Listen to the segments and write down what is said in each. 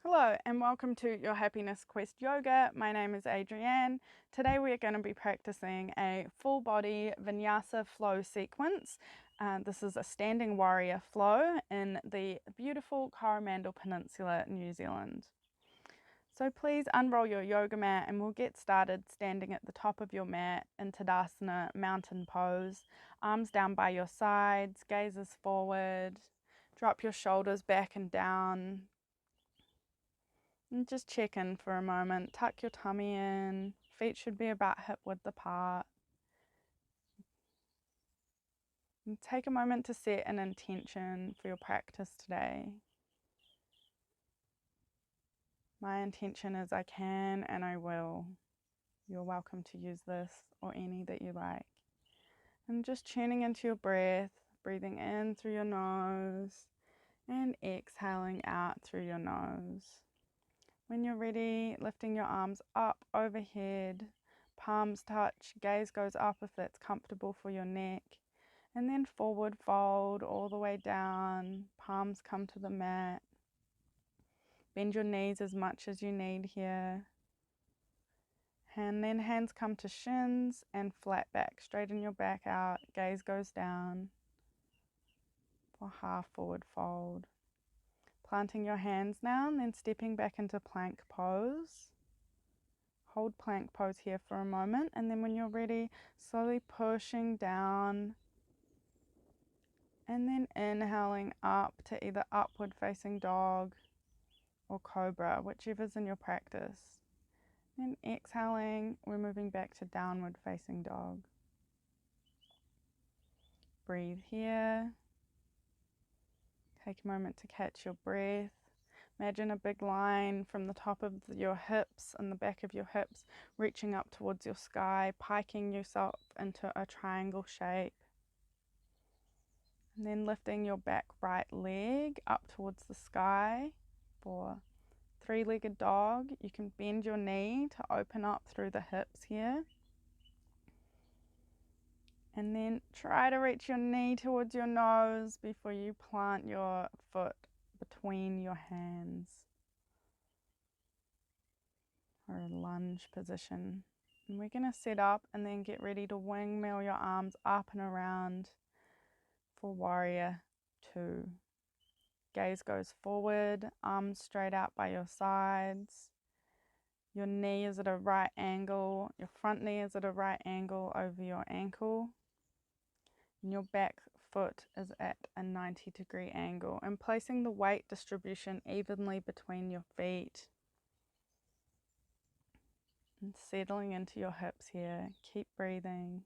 Hello and welcome to Your Happiness Quest Yoga. My name is Adrienne. Today we are going to be practicing a full body Vinyasa flow sequence. This is a standing warrior flow in the beautiful Coromandel Peninsula, New Zealand. So please unroll your yoga mat and we'll get started standing at the top of your mat in Tadasana, mountain pose. Arms down by your sides, gazes forward. Drop your shoulders back and down. And just check in for a moment. Tuck your tummy in. Feet should be about hip width apart. And take a moment to set an intention for your practice today. My intention is I can and I will. You're welcome to use this or any that you like. And just tuning into your breath, breathing in through your nose and exhaling out through your nose. When you're ready, lifting your arms up overhead, palms touch, gaze goes up if that's comfortable for your neck, and then forward fold all the way down, palms come to the mat. Bend your knees as much as you need here. And then hands come to shins and flat back, straighten your back out, gaze goes down for half forward fold. Planting your hands now and then stepping back into plank pose. Hold plank pose here for a moment, and then when you're ready, slowly pushing down and then inhaling up to either upward facing dog or cobra, whichever's in your practice. Then exhaling, we're moving back to downward facing dog. Breathe here. Take a moment to catch your breath. Imagine a big line from the top of your hips and the back of your hips reaching up towards your sky, piking yourself into a triangle shape. And then lifting your back right leg up towards the sky for three-legged dog. You can bend your knee to open up through the hips here. And then try to reach your knee towards your nose before you plant your foot between your hands, or a lunge position. And we're going to set up and then get ready to windmill your arms up and around for warrior 2. Gaze goes forward, arms straight out by your sides. Your knee is at a right angle, your front knee is at a right angle over your ankle. And your back foot is at a 90-degree angle, and placing the weight distribution evenly between your feet. And settling into your hips here. Keep breathing.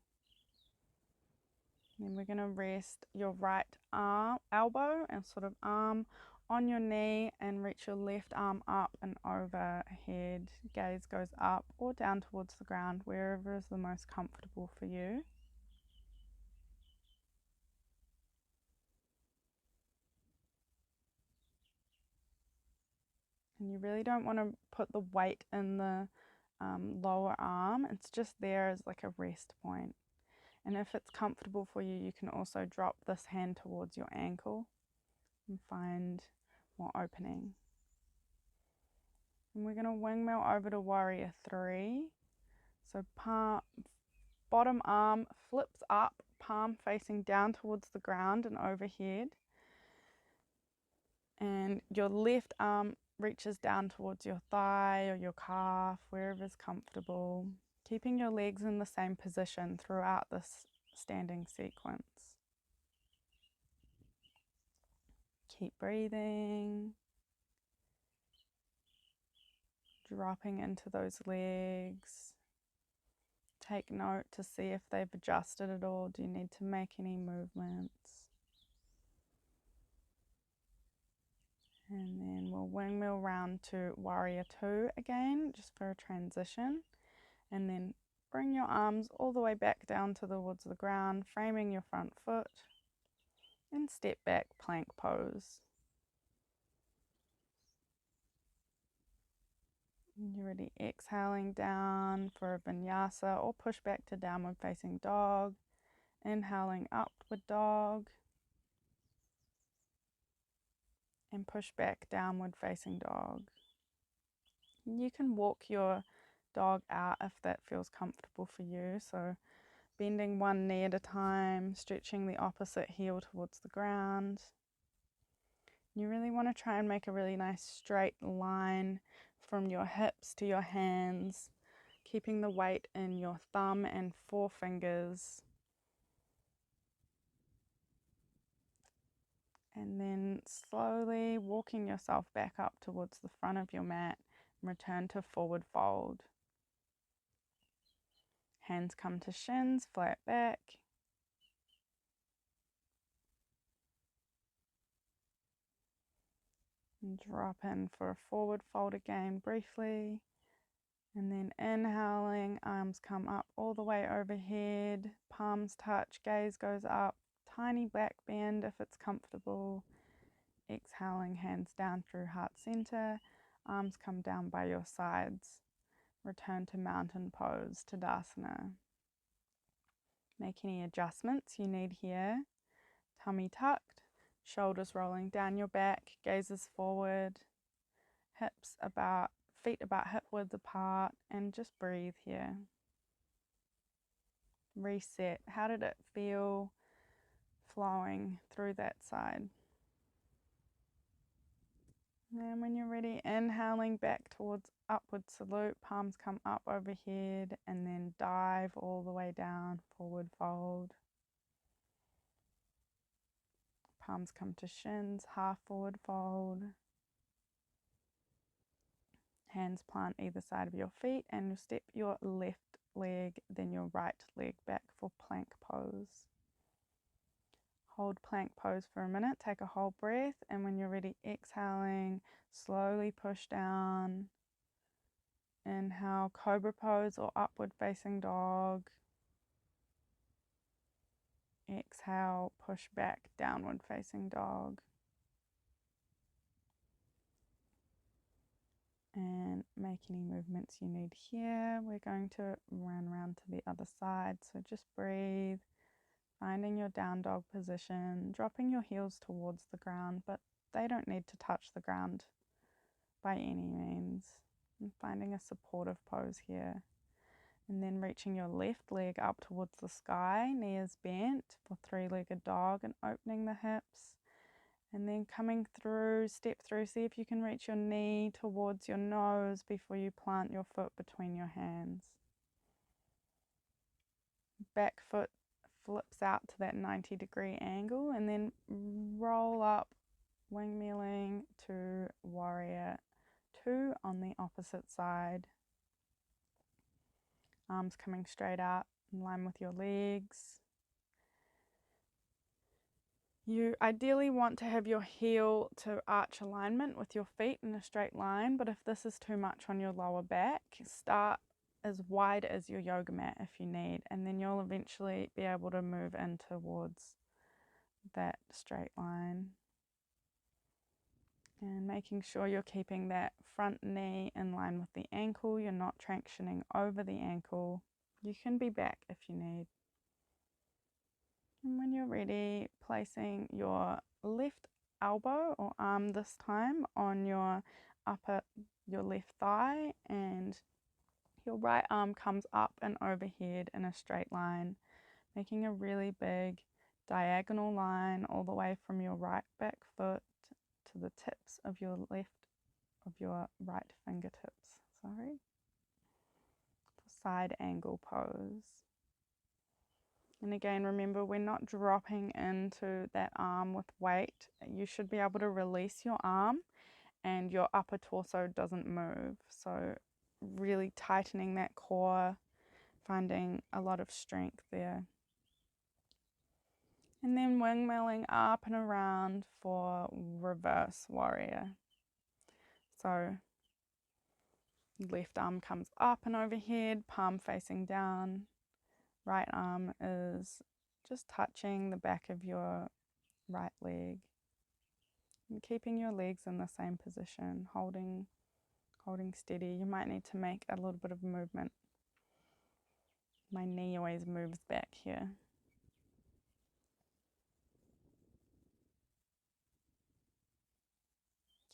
Then we're going to rest your right arm, elbow and sort of arm on your knee and reach your left arm up and overhead. Gaze goes up or down towards the ground, wherever is the most comfortable for you. And you really don't want to put the weight in the lower arm. It's just there as like a rest point. And if it's comfortable for you, you can also drop this hand towards your ankle and find more opening. And we're going to windmill over to warrior 3. So bottom arm flips up, palm facing down towards the ground and overhead. And your left arm reaches down towards your thigh or your calf, wherever is comfortable, keeping your legs in the same position throughout this standing sequence. Keep breathing, dropping into those legs. Take note to see if they've adjusted at all. Do you need to make any movements? And then we'll windmill round to warrior 2 again, just for a transition. And then bring your arms all the way back down towards the ground, framing your front foot. And step back, plank pose. And you're ready, exhaling down for a vinyasa or push back to downward facing dog. Inhaling upward dog. And push back, downward facing dog. You can walk your dog out if that feels comfortable for you. So bending one knee at a time, stretching the opposite heel towards the ground. You really want to try and make a really nice straight line from your hips to your hands, keeping the weight in your thumb and forefingers. And then slowly walking yourself back up towards the front of your mat and return to forward fold. Hands come to shins, flat back. And drop in for a forward fold again briefly. And then inhaling, arms come up all the way overhead, palms touch, gaze goes up, tiny back bend if it's comfortable. Exhaling, hands down through heart center, arms come down by your sides. Return to mountain pose, Tadasana. Make any adjustments you need here. Tummy tucked, shoulders rolling down your back, gazes forward, feet about hip width apart, and just breathe here. Reset. How did it feel flowing through that side? And when you're ready, inhaling back towards upward salute, palms come up overhead, and then dive all the way down, forward fold. Palms come to shins, half forward fold. Hands plant either side of your feet, and you'll step your left leg, then your right leg back for plank pose. Hold plank pose for a minute, take a whole breath, and when you're ready, exhaling, slowly push down. Inhale, cobra pose or upward facing dog. Exhale, push back, downward facing dog. And make any movements you need here. We're going to run around to the other side, so just breathe. Finding your down dog position, dropping your heels towards the ground, but they don't need to touch the ground by any means. And finding a supportive pose here. And then reaching your left leg up towards the sky, knees bent for three-legged dog, and opening the hips. And then coming through, step through, see if you can reach your knee towards your nose before you plant your foot between your hands. Back foot flips out to that 90-degree angle, and then roll up, wingmilling to warrior 2 on the opposite side. Arms coming straight out in line with your legs. You ideally want to have your heel to arch alignment with your feet in a straight line, but if this is too much on your lower back, start as wide as your yoga mat if you need, and then you'll eventually be able to move in towards that straight line. And making sure you're keeping that front knee in line with the ankle, you're not tractioning over the ankle. You can be back if you need. And when you're ready, placing your left elbow or arm this time on your left thigh, and your right arm comes up and overhead in a straight line, making a really big diagonal line all the way from your right back foot to the tips of your right fingertips. Side angle pose. And again, remember, we're not dropping into that arm with weight. You should be able to release your arm and your upper torso doesn't move. So really tightening that core, finding a lot of strength there. And then wingmilling up and around for reverse warrior. So left arm comes up and overhead, palm facing down. Right arm is just touching the back of your right leg. And keeping your legs in the same position, holding steady. You might need to make a little bit of movement. My knee always moves back here.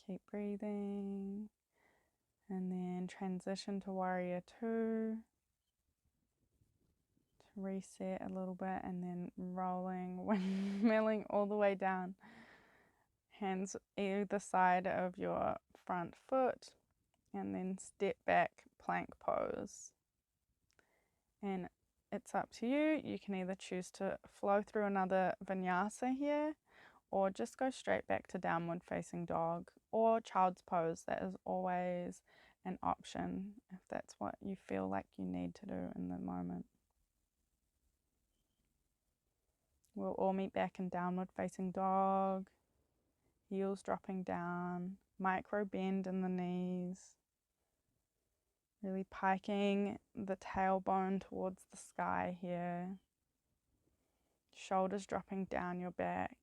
Keep breathing. And then transition to warrior 2 to reset a little bit, and then rolling, windmilling all the way down. Hands either side of your front foot, and then step back plank pose. And it's up to you. You can either choose to flow through another vinyasa here, or just go straight back to downward facing dog or child's pose. That is always an option if that's what you feel like you need to do in the moment. We'll all meet back in downward facing dog, heels dropping down, micro bend in the knees, really piking the tailbone towards the sky here, shoulders dropping down your back.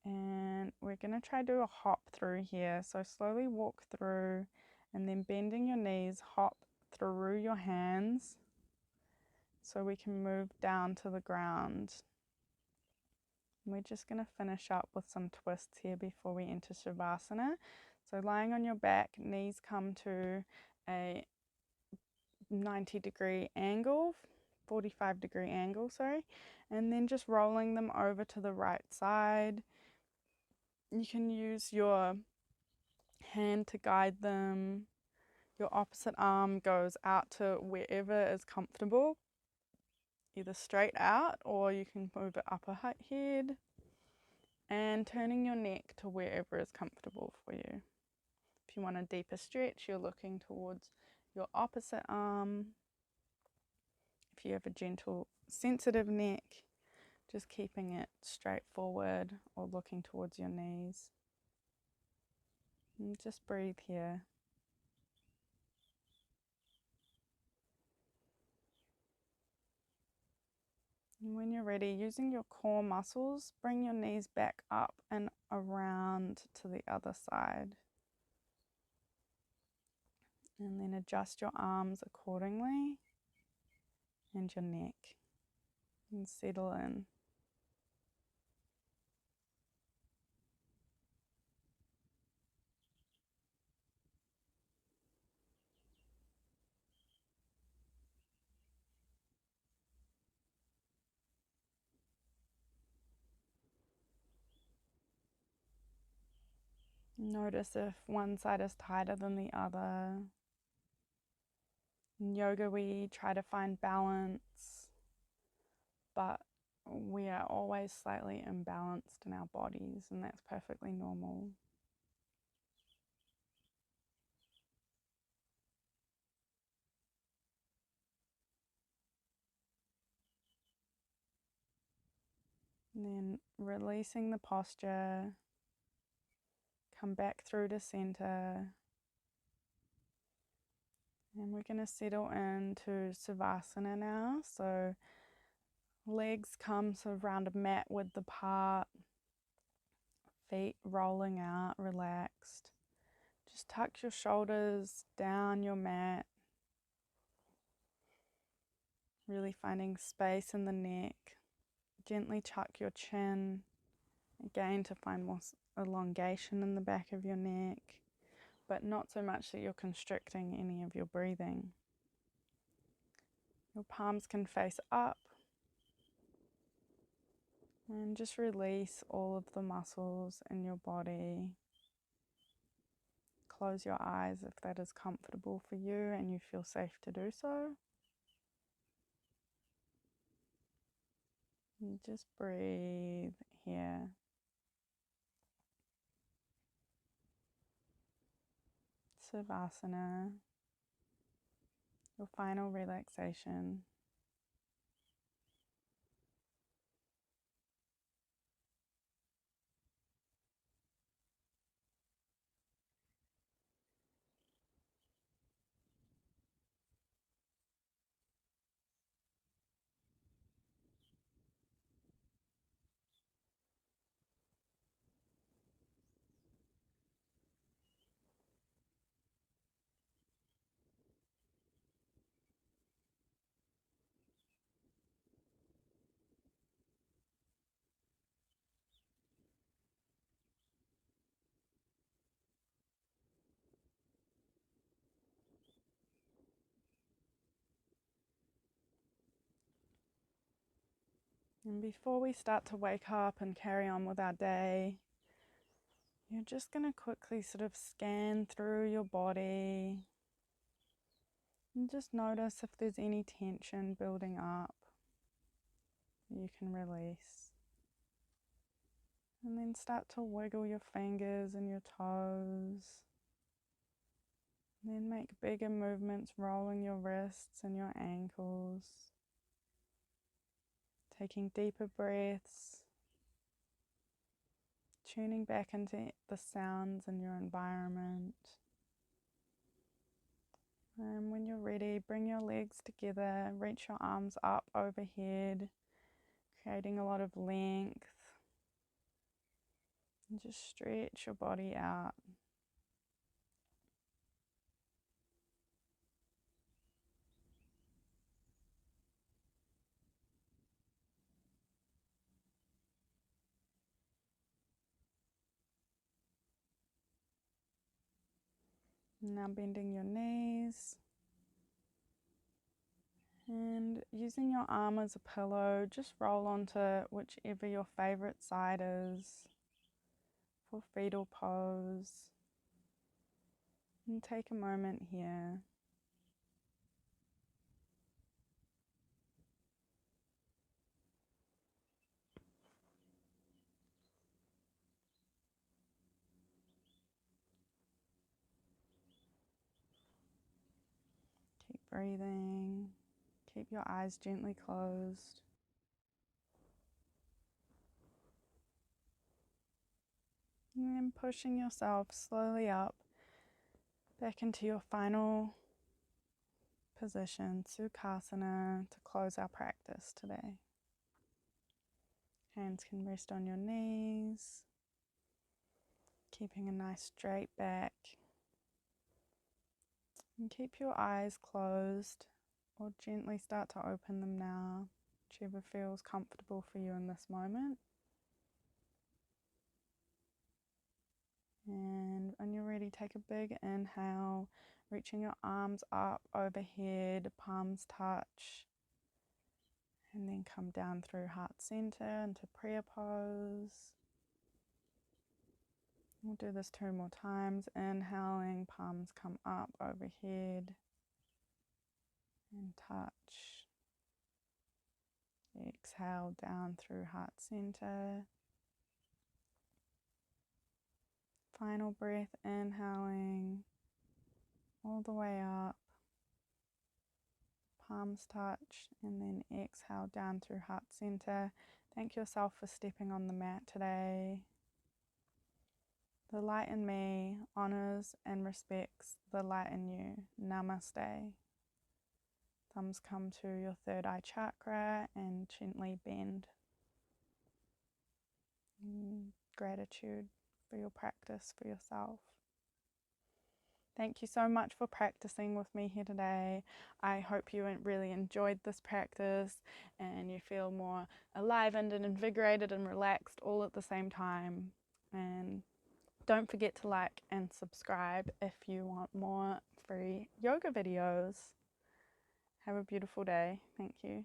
And we're going to try to do a hop through here. So slowly walk through and then bending your knees, hop through your hands so we can move down to the ground. And we're just going to finish up with some twists here before we enter Shavasana. So lying on your back, knees come to a 90-degree angle, 45-degree angle, sorry, and then just rolling them over to the right side. You can use your hand to guide them. Your opposite arm goes out to wherever is comfortable, either straight out or you can move it up a head, and turning your neck to wherever is comfortable for you. If you want a deeper stretch, you're looking towards your opposite arm. If you have a gentle, sensitive neck, just keeping it straight forward or looking towards your knees. And just breathe here. And when you're ready, using your core muscles, bring your knees back up and around to the other side. And then adjust your arms accordingly and your neck. And settle in. Notice if one side is tighter than the other. In yoga, we try to find balance, but we are always slightly imbalanced in our bodies, and that's perfectly normal. And then releasing the posture, come back through to center. And we're going to settle into Savasana now. So legs come sort of around a mat width apart, feet rolling out, relaxed. Just tuck your shoulders down your mat, really finding space in the neck. Gently tuck your chin, again to find more elongation in the back of your neck, but not so much that you're constricting any of your breathing. Your palms can face up, and just release all of the muscles in your body. Close your eyes if that is comfortable for you and you feel safe to do so. And just breathe here. Savasana, your final relaxation. And before we start to wake up and carry on with our day, you're just going to quickly sort of scan through your body and just notice if there's any tension building up you can release. And then start to wiggle your fingers and your toes. And then make bigger movements, rolling your wrists and your ankles. Taking deeper breaths. Tuning back into the sounds in your environment. And when you're ready, bring your legs together, reach your arms up overhead, creating a lot of length. And just stretch your body out. Now bending your knees. And using your arm as a pillow, just roll onto whichever your favorite side is for fetal pose. And take a moment here. Keep breathing. Keep your eyes gently closed. And then pushing yourself slowly up back into your final position, Sukhasana, to close our practice today. Hands can rest on your knees, keeping a nice straight back. And keep your eyes closed or gently start to open them now, whichever feels comfortable for you in this moment. And when you're ready, take a big inhale, reaching your arms up overhead, palms touch, and then come down through heart center into prayer pose. We'll do this 2 more times. Inhaling, palms come up overhead and touch. Exhale down through heart center. Final breath, inhaling all the way up, palms touch, and then exhale down through heart center. Thank yourself for stepping on the mat today. The light in me honors and respects the light in you. Namaste. Thumbs come to your third eye chakra and gently bend. Gratitude for your practice, for yourself. Thank you so much for practicing with me here today. I hope you really enjoyed this practice and you feel more enlivened and invigorated and relaxed all at the same time. And don't forget to like and subscribe if you want more free yoga videos. Have a beautiful day. Thank you.